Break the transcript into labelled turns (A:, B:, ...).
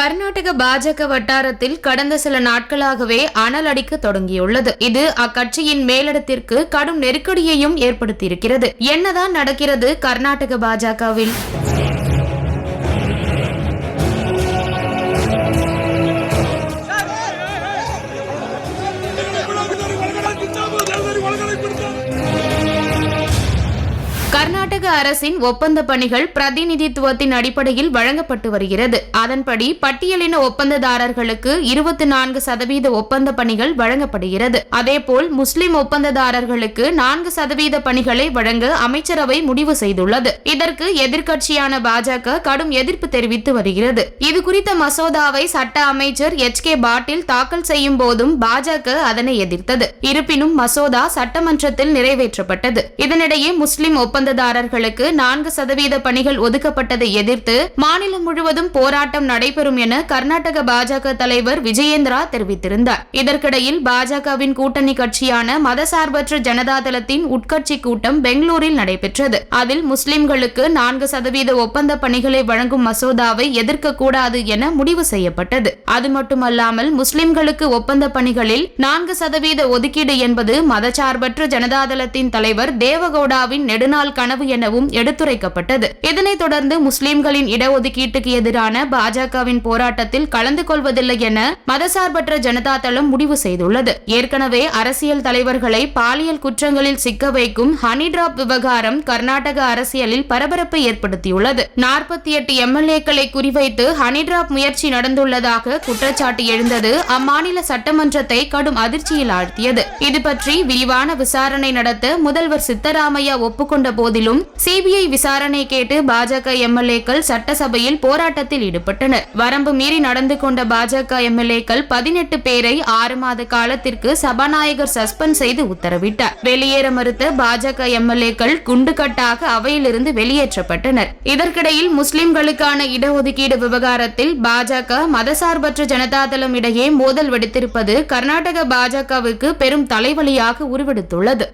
A: கர்நாடக பாஜக வட்டாரத்தில் கடந்த சில நாட்களாகவே அனல் அடிக்க தொடங்கியுள்ளது. இது அக்கட்சியின் மேலிடத்திற்கு கடும் நெருக்கடியையும் ஏற்படுத்தியிருக்கிறது. என்னதான் நடக்கிறது கர்நாடக பாஜகவில்? கர்நாடக அரசின் ஒப்பந்த பணிகள் பிரதிநிதித்துவத்தின் அடிப்படையில் வழங்கப்பட்டு வருகிறது. அதன்படி பட்டியலின ஒப்பந்ததாரர்களுக்கு 24% ஒப்பந்த பணிகள் வழங்கப்படுகிறது. அதேபோல் முஸ்லிம் ஒப்பந்ததாரர்களுக்கு 4% பணிகளை வழங்க அமைச்சரவை முடிவு செய்துள்ளது. இதற்கு எதிர்க்கட்சியான பாஜக கடும் எதிர்ப்பு தெரிவித்து வருகிறது. இதுகுறித்த மசோதாவை சட்ட அமைச்சர் HK பாட்டீல் தாக்கல் செய்யும் போதும் பாஜக அதனை எதிர்த்தது. இருப்பினும் மசோதா சட்டமன்றத்தில் நிறைவேற்றப்பட்டது. இதனிடையே முஸ்லிம் ஒப்பந்ததாரர்களுக்கு 4% பணிகள் ஒதுக்கப்பட்டதை எதிர்த்து மாநிலம் முழுவதும் போராட்டம் நடைபெறும் என கர்நாடக பாஜக தலைவர் விஜயேந்திரா தெரிவித்திருந்தார். இதற்கிடையில் பாஜகவின் கூட்டணி கட்சியான மதசார்பற்ற ஜனதாதளத்தின் உட்கட்சி கூட்டம் பெங்களூரில் நடைபெற்றது. அதில் முஸ்லிம்களுக்கு 4% ஒப்பந்த பணிகளை வழங்கும் மசோதாவை எதிர்க்கக்கூடாது என முடிவு செய்யப்பட்டது. அது மட்டுமல்லாமல் முஸ்லிம்களுக்கு ஒப்பந்த பணிகளில் 4% ஒதுக்கீடு என்பது மதசார்பற்ற ஜனதாதளத்தின் தலைவர் தேவகவுடாவின் நெடுநாள் கனவு எனவும் எடுத்துரைக்கப்பட்டது. இதனைத் தொடர்ந்து முஸ்லிம்களின் இடஒதுக்கீட்டுக்கு எதிரான பாஜகவின் போராட்டத்தில் கலந்து கொள்வதில்லை என மதசார்பற்ற ஜனதா தளம் முடிவு செய்துள்ளது. ஏற்கனவே அரசியல் தலைவர்களை பாலியல் குற்றங்களில் சிக்க வைக்கும் ஹனி டிராப் விவகாரம் கர்நாடக அரசியலில் பரபரப்பை ஏற்படுத்தியுள்ளது. 48 MLA-க்களை குறிவைத்து ஹனி டிராப் முயற்சி நடந்துள்ளதாக குற்றச்சாட்டு எழுந்தது அம்மாநில சட்டமன்றத்தை கடும் அதிர்ச்சியில் ஆழ்த்தியது. இது பற்றி விரிவான விசாரணை நடத்த முதல்வர் சித்தராமையா ஒப்புக்கொண்ட போதிலும் CBI விசாரணை கேட்டு பாஜக MLA-க்கள் சட்டசபையில் போராட்டத்தில் ஈடுபட்டனர். வரம்பு மீறி நடந்து கொண்ட பாஜக MLA-க்கள் 18 பேரை 6 மாத காலத்திற்கு சபாநாயகர் சஸ்பெண்ட் செய்து உத்தரவிட்டார். வெளியேற மறுத்த பாஜக MLA-க்கள் குண்டுகட்டாக அவையிலிருந்து வெளியேற்றப்பட்டனர். இதற்கிடையில் முஸ்லிம்களுக்கான இடஒதுக்கீடு விவகாரத்தில் பாஜக மதசார்பற்ற ஜனதாதளம் இடையே மோதல் வெடித்திருப்பது கர்நாடக பாஜகவுக்கு பெரும் தலைவலியாக உருவெடுத்துள்ளது.